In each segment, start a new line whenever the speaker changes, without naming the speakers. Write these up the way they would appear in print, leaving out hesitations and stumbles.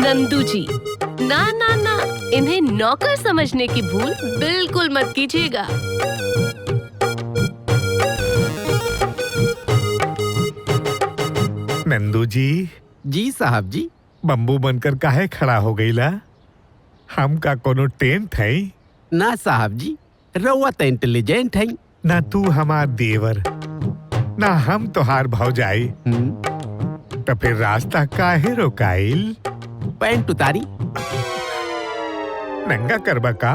नंदू जी। ना ना ना, इन्हें नौकर समझने की भूल बिल्कुल मत कीजिएगा।
नंदू जी।
जी साहब जी।
बम्बू बनकर काहे खड़ा हो गईला? हम का कोनो टेंट है?
ना साहब जी, रउआ तो इंटेलिजेंट है।
ना तू हमार देवर, ना हम तोहार भौजाई। तो फिर रास्ता काहे रोकाइल?
पैंट उतारी।
नंगा करबा का?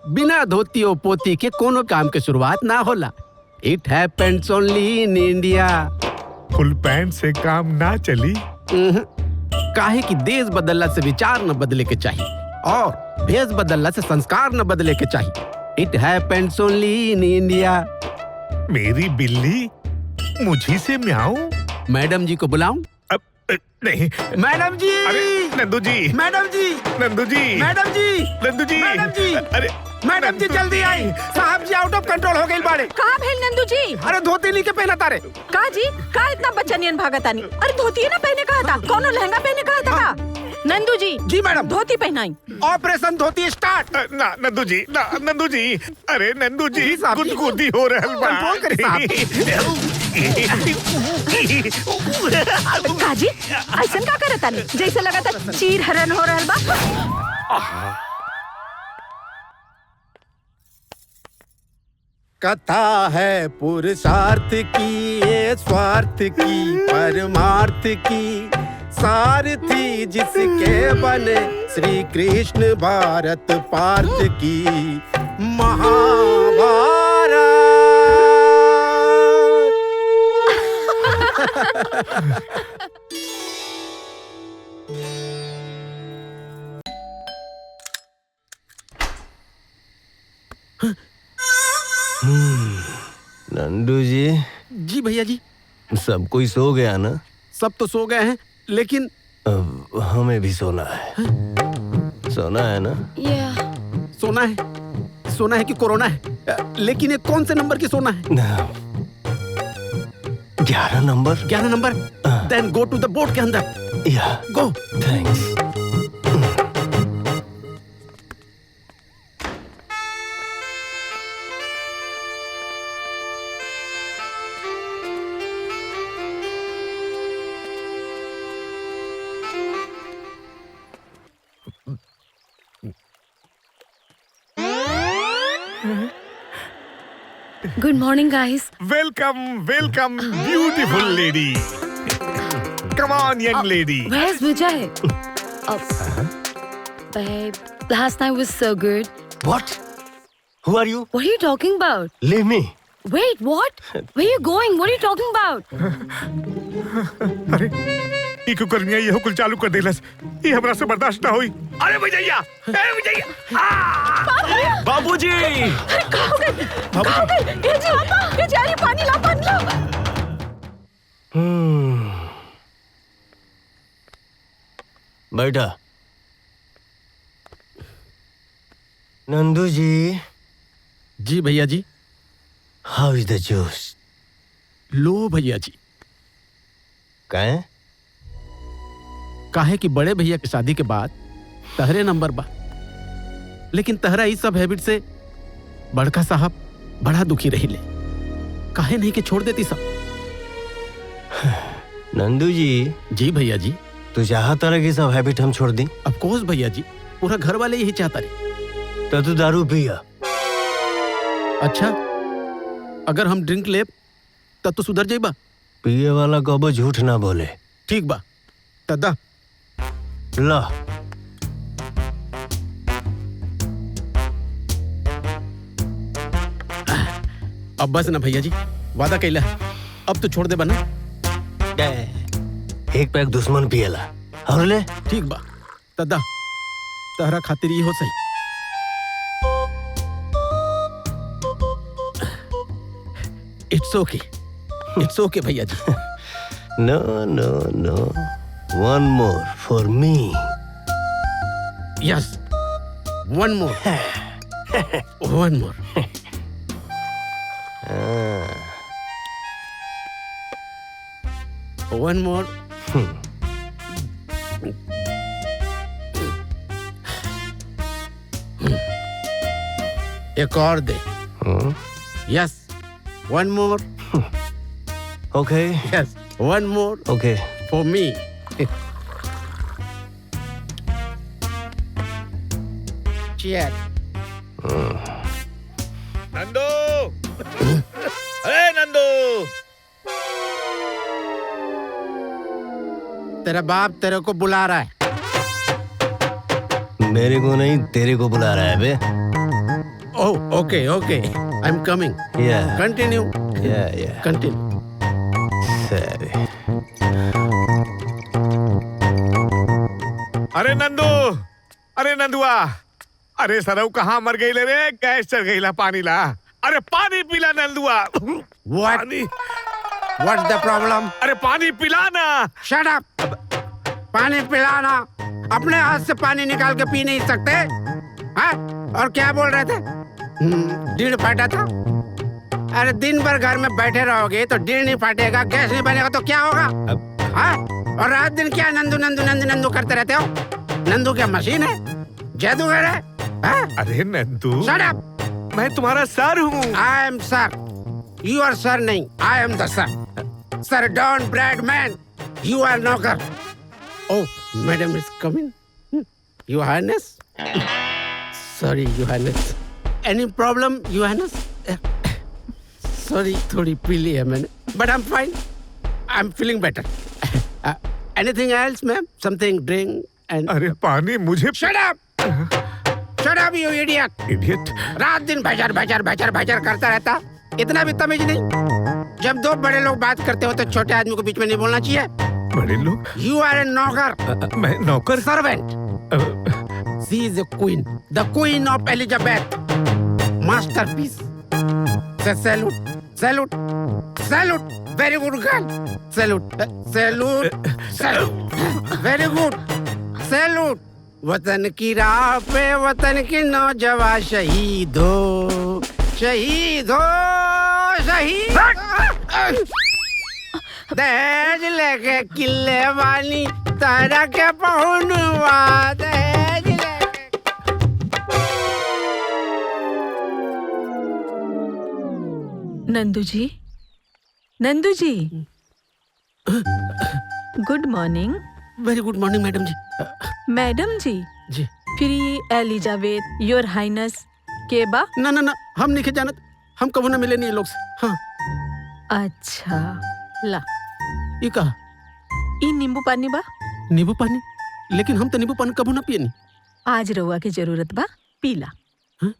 बिना धोती और पोती के कोनो काम के शुरुआत ना होला। It happens only in India.
Full pant से काम ना चली।
काहे कि देश बदलला से विचार न बदले के चाहिए और भेष बदलला से संस्कार न बदले के चाहिए। It happens only in India.
मेरी बिल्ली मुझी से म्याऊं?
मैडम जी को बुलाऊं?
नहीं।
मैडम जी!
अरे नंदू जी!
मैडम जी!
नंदू जी!
मैडम जी!
नंदू जी!
मैडम जी!
अरे
मैडम जी जल्दी आई, साहब जी आउट ऑफ कंट्रोल हो गई बाड़े।
कहाँ भेल नंदू जी?
अरे धोती नहीं के पहना तारे।
का जी? का इतना बच्चनियन भागतानी? अरे धोती ना पहने कहा था, कोनो लहंगा पहने कहा था का? नंदू जी।
जी मैडम।
धोती पहनाई।
ऑपरेशन धोती स्टार्ट।
ना नंदू जी, ना नंदू जी। अरे नंदू जी, गुदगुदी हो रहल बा।
कंट्रोल करी साहब।
काजी ऐसन का करतानी? जैसे लगा था चीर हरण हो रहल बा।
कथा है पुरुषार्थ की, ये स्वार्थ की, परमार्थ की, सारथी जिसके बने श्री कृष्ण भारत पार्थ की महाभारत।
नंदू जी।
जी भैया जी।
सब कोई सो गया ना?
सब तो सो गए हैं, लेकिन
हमें भी सोना है। सोना है ना?
सोना है। सोना है कि कोरोना है? लेकिन ये कौन से नंबर की सोना है?
11 number.
11 number? Then go to the boat के अंदर।
या
go.
Thanks.
Good morning, guys.
Welcome, welcome, beautiful lady. Come on, young lady.
Where's Vijay? Babe, last night was so good.
What? Who are you?
What are you talking about?
Leave me.
Wait, what? Where are you going? What are you talking about?
अरे ई कुकरनिया ये कुल चालू कर देलस। ये हमरा से बर्दाश्त ना होई। अरे विजयया! अरे विजयया!
बाबूजी!
बाबूजी! ये जी आता, ये जा रही पानी ला, पानी ला।
बैठा। नंदू जी।
जी भैया जी।
How is the juice?
लो भैया जी।
कहें?
काहे कि बड़े भैया की शादी के बाद तहरे नंबर बा, लेकिन तहरा इस सब हैबिट से बड़का साहब बड़ा दुखी रही ले। काहे नहीं कि छोड़ देती सब?
नंदू जी।
जी भैया जी।
तू चाहता रहा कि सब हैबिट हम छोड़ दी?
ऑफ कोर्स भैया जी, पूरा घर वाले यही चाहता रहे।
तो तू दारू पिया।
अच्छा, अगर हम ड्रिंक ले तब तो सुधर जाइबा।
पिए वाला कबो झूठ ना बोले।
ठीक बा तदा
ला।
अब बस ना भैया जी, वादा कैला, अब तो छोड़ दे बना।
एक पैक दुश्मन पियला और ले।
ठीक बा तदा, तहरा खातिर ही हो सही। इट्स ओके, इट्स ओके भैया जी।
No no no, one more for me.
Yes, one more, one more. One more. एक और दे। Yes, one more.
Okay.
Yes, one more
Okay.
For me. Cheer.
Nandu, अरे नंदू,
तेरा बाप तेरे को बुला रहा है।
मेरे को नहीं, तेरे को बुला रहा है बे।
Oh, okay okay, I am coming.
Yeah.
Continue,
Yeah.
Continue.
Sorry.
अरे नंदू, अरे नंदुआ, अरे सरऊ कहाँ मर गई ले रे? गैस चढ़ गई ला, पानी ला। अरे पानी पिला नंदुआ।
What?
पानी,
What's the problem?
अरे पानी पिला ना।
Shut up! पानी पिलाना, अपने हाथ से पानी निकाल के पी नहीं सकते? हाँ? और क्या बोल रहे थे? डील फाटा था? अरे दिन भर घर में बैठे रहोगे तो डील नहीं फाटेगा, गैस नहीं बनेगा तो क्या होगा? हाँ? और रात दिन क्या नंदू नंदू नंदू नंदू करते रहते हो? नंदू क्या मशीन है? जादूगर है? हाँ?
अरे नंदू,
Shut up!
मैं तुम्हारा सर हूँ।
I am sir. You are sir नहीं, I am the sir. Sir Don Bradman, you are knocker. Oh, madam is coming. Your Highness. Sorry, Your Highness. Any problem, Your Highness? Sorry, थोड़ी पीली है मैंने, but I'm fine. I'm feeling better. Anything else, ma'am? Something drink and.
अरे पानी मुझे।
Shut up! Shut up, you idiot!
Idiot.
रात दिन भजर भजर भजर भजर करता रहता, इतना भी तमीज नहीं। जब दो बड़े लोग बात करते हो तो छोटे आदमी को बीच में नहीं बोलना चाहिए।
बड़े लोग?
You are a नौकर।
मैं नौकर?
Servant. She is a queen, the queen of Elizabeth. Masterpiece. Say salute, salute, salute. Very good girl. Salute, salute, salute. Very good. Salute. वतन की राह पे वतन की नौजवान शहीद हो, शहीद हो, शहीद हो। दहेज लेके किले वाली तारा के पहुनवा, दहेज लेके।
Nandu ji, Nandu ji, good morning.
Very good morning madam ji.
Madam ji,
जी
फिर ये एलिजाबेथ योर हाइनेस के बा?
ना ना ना, हम नहीं जानत, हम कभी ना मिले नहीं ये लोग से। हाँ।
अच्छा, ला
ये कहा?
ई नींबू पानी बा?
नींबू पानी? लेकिन हम तो नींबू पानी कभी ना पिए नहीं।
आज रउआ के जरूरत बा, पीला।
हाँ?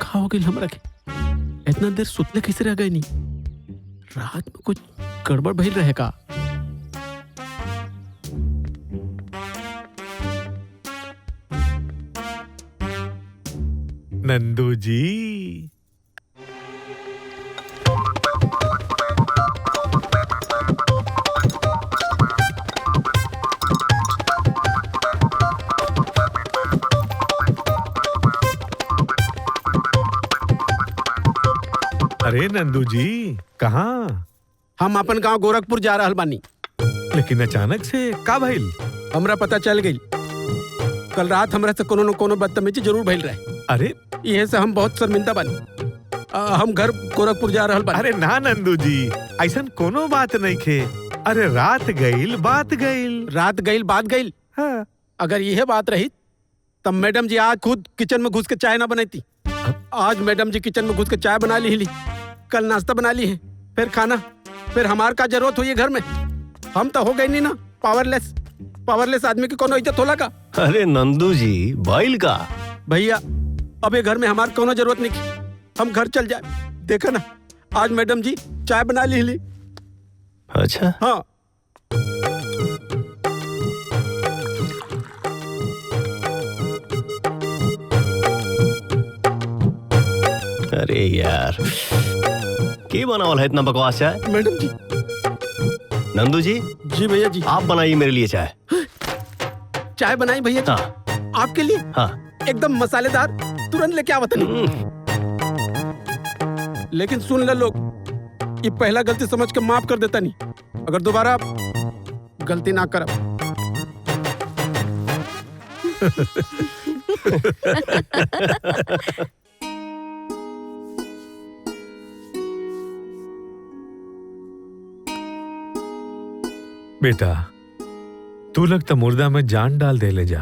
खाओ गिल हम रखे, इतना देर सुतले कैसे रह गए नहीं? रात में कुछ गड़बड़ भइल रहे का?
नंदू जी, अरे नंदू जी, कहाँ?
हम अपन गांव गोरखपुर जा रहल बानी।
लेकिन अचानक से का भइल?
हमरा पता चल गई, कल रात हमरा से कोनो न कोनो बदतमीजी जरूर भइल रहे।
अरे
यह से हम बहुत शर्मिंदा बानी। हम घर गोरखपुर जा रहल बानी।
अरे ना नंदू जी, ऐसन कोनो बात नहीं खे। अरे रात गईल बात गईल।
रात गईल बात गईल।
हाँ।
अगर यह बात रही तब मैडम जी आज खुद किचन में घुस के चाय ना बनाती। आज मैडम जी किचन में घुस के चाय बना ली, कल नाश्ता बना ली है, फिर खाना, फिर हमार का जरूरत हुई है घर में। हम तो हो गए नहीं ना पावरलेस। पावरलेस आदमी की कोनो इज्जत होला का?
अरे नंदू जी, बाइल का
भैया अब ये घर में हमार कोनो जरूरत नहीं की, हम घर चल जाए। देखा ना आज मैडम जी चाय बना ली।
अच्छा।
हाँ।
अरे यार, क्या बनावल है इतना बकवास चाय?
मैडम जी।
नंदू जी।
जी भैया जी।
आप बनाइए मेरे लिए चाय।
चाय बनाई भैया जी?
हाँ।
आपके लिए?
हाँ।
एकदम मसालेदार, तुरंत लेके आवत नहीं। लेकिन सुन ले लोग, ये पहला गलती समझ के माफ कर देता नहीं, अगर दोबारा गलती ना कर।
बेटा तू लगता मुर्दा में जान डाल दे ले जा,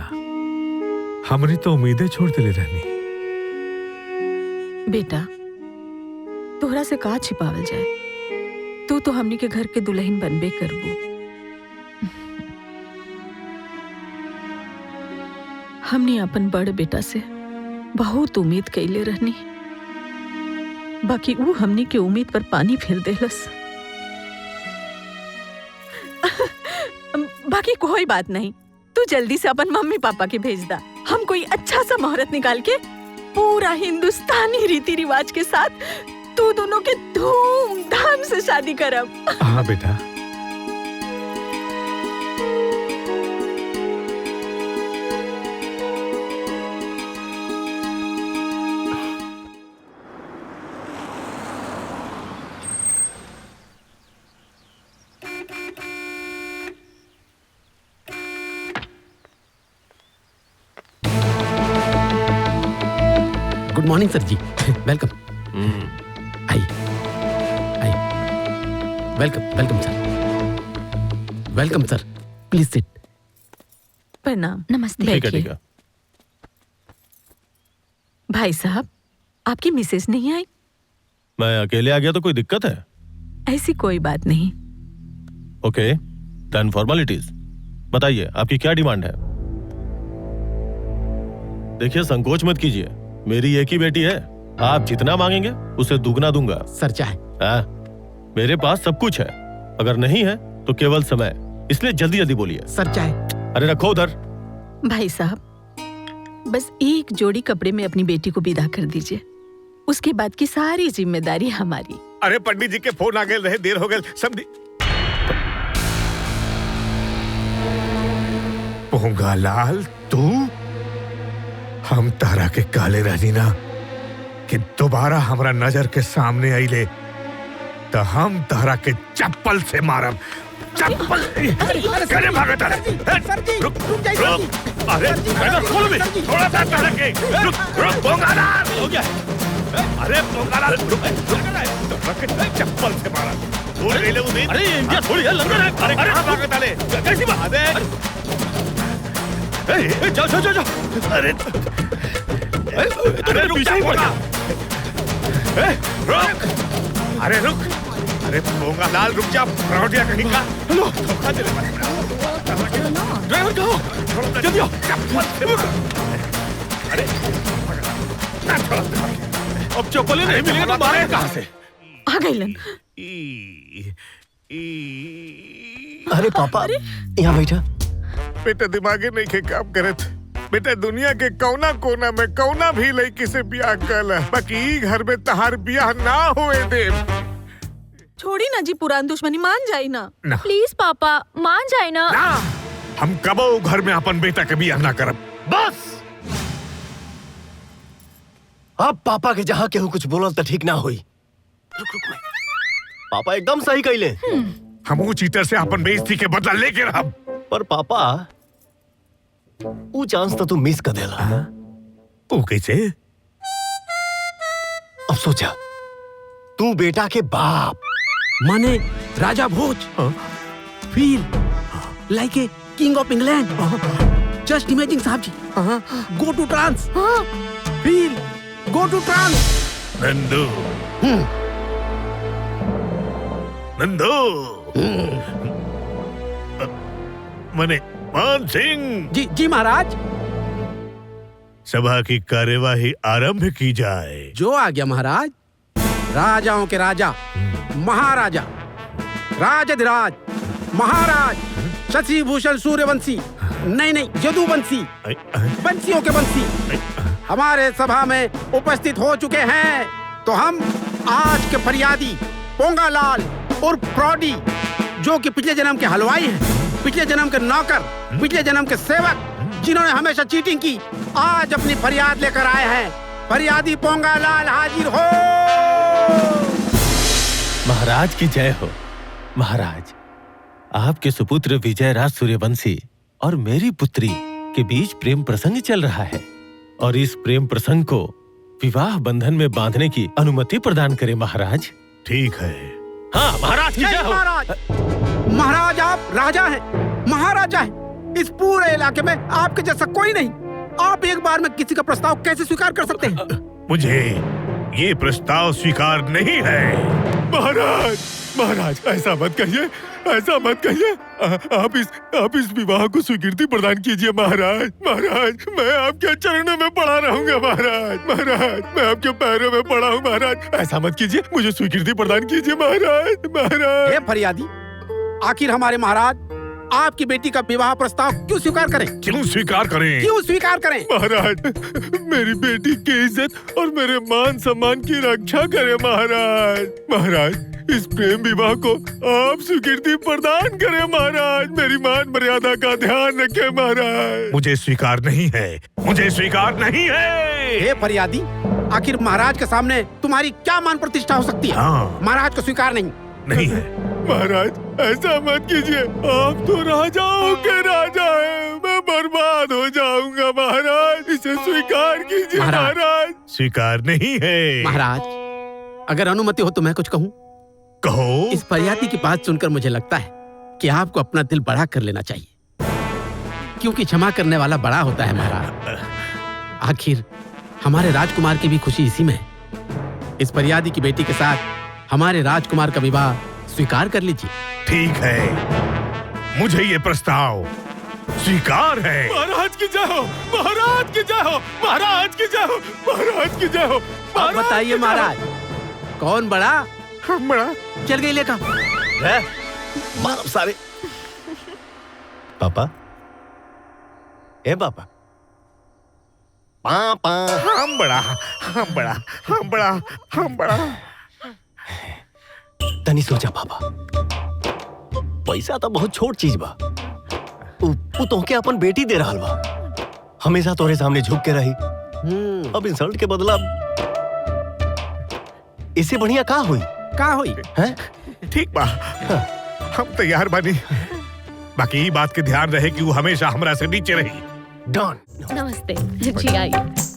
हमने तो उम्मीदें छोड़ दे ले रहनी।
बेटा तोहरा से का छिपावल जाए, तू तो हमनी के घर के दुल्हन बनबे करबू। हमनी अपन बड़ बेटा से बहुत उम्मीद कैले रहनी, बाकी वो हमनी के उम्मीद पर पानी फेर देलस। बाकी कोई बात नहीं, तू जल्दी से अपन मम्मी पापा के भेज दा। हम कोई अच्छा सा मुहूर्त निकाल के पूरा हिंदुस्तानी रीति रिवाज के साथ तू दोनों के धूमधाम से शादी करब।
हाँ बेटा।
गुड मॉर्निंग सर जी, वेलकम। आइए आइए, welcome welcome sir, welcome sir, please sit.
प्रणाम।
नमस्ते।
बैठिए।
ठीक है।
भाई साहब, आपकी मिसेज नहीं आई?
मैं अकेले आ गया तो कोई दिक्कत है?
ऐसी कोई बात नहीं।
Okay, done formalities. बताइए आपकी क्या डिमांड है? देखिए संकोच मत कीजिए, मेरी एक ही बेटी है, आप जितना मांगेंगे उसे दुगना दूंगा।
सर चाहे?
मेरे पास सब कुछ है, अगर नहीं है तो केवल समय, इसलिए जल्दी जल्दी बोलिए।
सर चाहे?
अरे रखो उधर।
भाई साहब, बस एक जोड़ी कपड़े में अपनी बेटी को विदा कर दीजिए, उसके बाद की सारी जिम्मेदारी हमारी।
अरे पंडित जी के फोन आ गए रहे, देर हो गए सब। पोंगालाल तू, हम तारा के काले रहनी ना कि दोबारा हमरा नजर के सामने आईले तो हम तारा के चप्पल से मारब। चप्पल करे भागत है। रुक अरे खोल भी थोड़ा सा तारा के रुक पोंगालाल हो गया। अरे पोंगालाल रुक चप्पल से मारा। छोड़ ले उन्हें। अरे इंडिया थोड़ी है, लंदन है। अरे भागत है कैसी बात है? जाओ जाओ जाओ। अरे अरे रुक जा, रुक। अरे रुक, अरे पोंगालाल रुक जा, फ्रॉडिया कहीं का। हेलो, धोखा दे। ड्राइवर कहो, जल्दी आओ। अरे अब चप्पल नहीं मिलेगा तो मारेगा कहाँ से?
आ गए लन।
अरे पापा यहाँ बैठा।
बेटा दिमागे नहीं के काम करत। बेटा दुनिया के कौना कोना में कौना भी लड़की से ब्याह कल, बाकी घर में तहार ब्याह ना होए दे।
छोड़ी ना जी, पुरानी दुश्मनी मान जाए ना।
प्लीज पापा मान जाए ना।
हम कबो घर में अपन बेटा के ब्याह ना करब।
बस अब पापा के जहाँ केहू कुछ बोलल तो ठीक ना हुई। रुक रुक मैं। पापा एकदम सही कहले।
हम चीटर से अपन बेइज्जती के बदला लेके रहब।
पर पापा वो चांस तो तू मिस कर देला।
वो कैसे?
अब सोचा, तू बेटा के बाप
माने Raja Bhoj, feel like a king of England. Just imagine साहब जी, go to trance, feel go to trance.
Nandu, Nandu, मने मान सिंह
जी जी महाराज।
सभा की कार्यवाही आरंभ की जाए।
जो आ गया महाराज। राजाओं के राजा, महाराजा, राजाधिराज, महाराज, शशिभूषण सूर्यवंशी, नहीं यदुवंशी, वंशियों के वंशी हमारे सभा में उपस्थित हो चुके हैं। तो हम आज के फरियादी पोंगालाल और फ्रॉडी, जो कि पिछले जन्म के हलवाई हैं, पिछले जन्म के नौकर, पिछले जन्म के सेवक, जिन्होंने हमेशा चीटिंग की, आज अपनी फरियाद लेकर आए हैं। फरियादी पोंगालाल हाजिर हो।
महाराज की जय हो। महाराज, आपके सुपुत्र विजय राज सूर्यवंशी और मेरी पुत्री के बीच प्रेम प्रसंग चल रहा है और इस प्रेम प्रसंग को विवाह बंधन में बांधने की अनुमति प्रदान करें महाराज।
ठीक है।
हाँ महाराज की जय हो।
महाराज, महाराज आप राजा हैं, महाराजा हैं। इस पूरे इलाके में आपके जैसा कोई नहीं। आप एक बार में किसी का प्रस्ताव कैसे स्वीकार कर सकते हैं?
मुझे ये प्रस्ताव स्वीकार नहीं है।
महाराज, महाराज ऐसा मत कहिए, ऐसा मत कहिए। आप इस विवाह को स्वीकृति प्रदान कीजिए महाराज। महाराज, मैं आपके चरणों में पड़ा रहूंगा महाराज। महाराज, मैं आपके पैरों में पड़ा हूँ महाराज। ऐसा मत कीजिए, मुझे स्वीकृति प्रदान कीजिए महाराज। महाराज,
हे फरियादी, आखिर हमारे महाराज आपकी बेटी का विवाह प्रस्ताव क्यों स्वीकार करें?
क्यों स्वीकार करें?
क्यों स्वीकार करें?
महाराज, मेरी बेटी की इज्जत और मेरे मान सम्मान की रक्षा करें महाराज। महाराज, इस प्रेम विवाह को आप स्वीकृति प्रदान करें महाराज। मेरी मान मर्यादा का ध्यान रखें महाराज।
मुझे स्वीकार नहीं है, मुझे स्वीकार नहीं है।
हे फरियादी, आखिर महाराज के सामने तुम्हारी क्या मान प्रतिष्ठा हो सकती है?
हाँ।
महाराज को स्वीकार नहीं।
नहीं है।
महाराज, ऐसा मत कीजिए। आप तो राजाओं के राजा हैं, मैं बर्बाद हो जाऊंगा महाराज। इसे स्वीकार कीजिए महाराज।
स्वीकार नहीं है।
महाराज, अगर अनुमति हो तो मैं कुछ कहूँ?
कहो।
इस फरियादी की बात सुनकर मुझे लगता है कि आपको अपना दिल बड़ा कर लेना चाहिए, क्योंकि क्षमा करने वाला बड़ा होता है महाराज। आखिर हमारे राजकुमार की भी खुशी इसी में है। इस फरियादी की बेटी के साथ हमारे राजकुमार का विवाह स्वीकार कर लीजिए।
ठीक है, मुझे ये प्रस्ताव स्वीकार है।
महाराज की जय हो, महाराज की जय हो, महाराज की जय हो, महाराज की जय हो।
अब बताइए महाराज, कौन बड़ा?
हम बड़ा।
चल गई लेखा।
मानव सारे। पापा, ए पापा, पापा,
हम बड़ा, हम बड़ा, हम बड़ा, हम बड़ा।
तनी सोचा पापा, पैसा तो बहुत छोट चीज बा। उ तोहके अपन बेटी दे रहल बा, हमेशा तोरे सामने झुक के रही। अब इंसल्ट के बदला इससे बढ़िया का हुई?
का हुई?
हैं?
ठीक बा, हम तैयार बानी। बाकी ये बात के ध्यान रहे कि वो हमेशा हमरा से नीचे रही।
डन।
नमस्ते जी, आइए।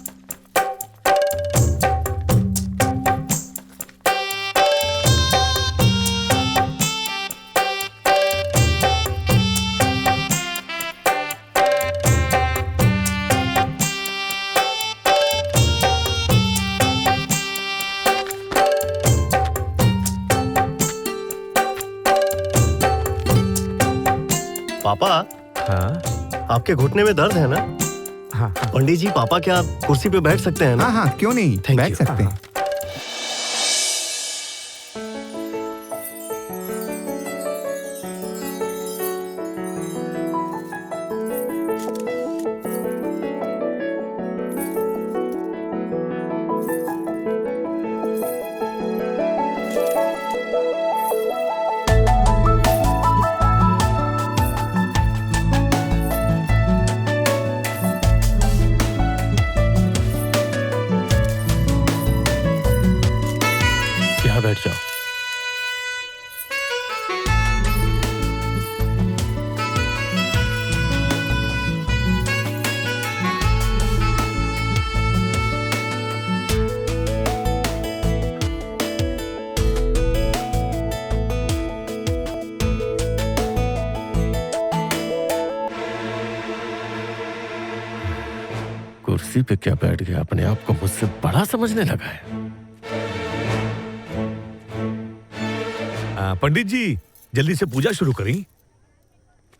पापा,
हाँ
आपके घुटने में दर्द है ना?
हाँ
पंडित जी, पापा क्या आप कुर्सी पे बैठ सकते हैं ना?
हाँ हाँ, क्यों नहीं,
Thank
बैठ
you.
सकते हैं।
यहाँ बैठ जाओ। कुर्सी पे क्या बैठ गया, अपने आप को मुझसे बड़ा समझने लगा है।
पंडित जी, जल्दी से पूजा शुरू करें।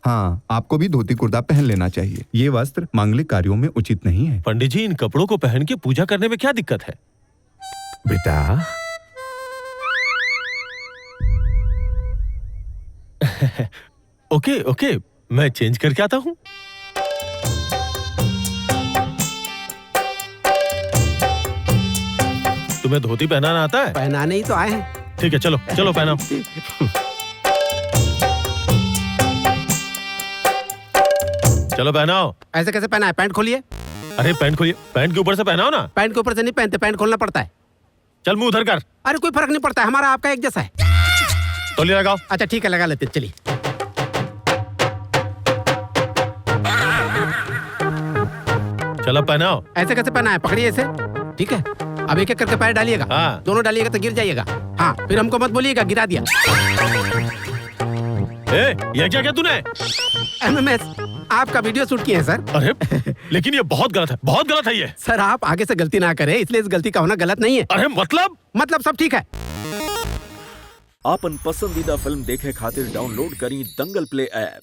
हाँ, आपको भी धोती कुर्ता पहन लेना चाहिए। ये वस्त्र मांगलिक कार्यों में उचित नहीं है।
पंडित जी, इन कपड़ों को पहन के पूजा करने में क्या दिक्कत है?
बेटा,
ओके ओके, मैं चेंज करके आता हूँ। तुम्हें धोती पहनाना आता है?
पहनाने ही तो आए हैं।
ठीक है, चलो चलो पहनाओ। चलो पहनाओ।
ऐसे कैसे पहना है? पैंट खोलिए।
अरे पैंट खोलिए, पैंट के ऊपर से पहनाओ ना।
पैंट के ऊपर से नहीं पहनते, पैंट खोलना पड़ता है।
चल मुंह उधर कर।
अरे कोई फर्क नहीं पड़ता है, हमारा आपका एक जैसा है।
तौलिया लगाओ।
अच्छा ठीक है, लगा लेते हैं, चलिए।
चलो पहनाओ।
ऐसे कैसे पहना है? पकड़िए ऐसे, ठीक है। अब एक एक करके पैर डालिएगा।
हाँ।
दोनों डालिएगा तो गिर जाइएगा। हाँ, फिर हमको मत बोलिएगा गिरा दिया।
ये क्या किया तूने?
एमएमएस, आपका वीडियो शूट किए हैं सर।
अरे लेकिन ये बहुत गलत है, बहुत गलत है ये।
सर आप आगे से गलती ना करें, इसलिए इस गलती का होना गलत नहीं है।
अरे मतलब
सब ठीक है।
आपन पसंदीदा फिल्म देखे खातिर डाउनलोड करी दंगल प्ले ऐप।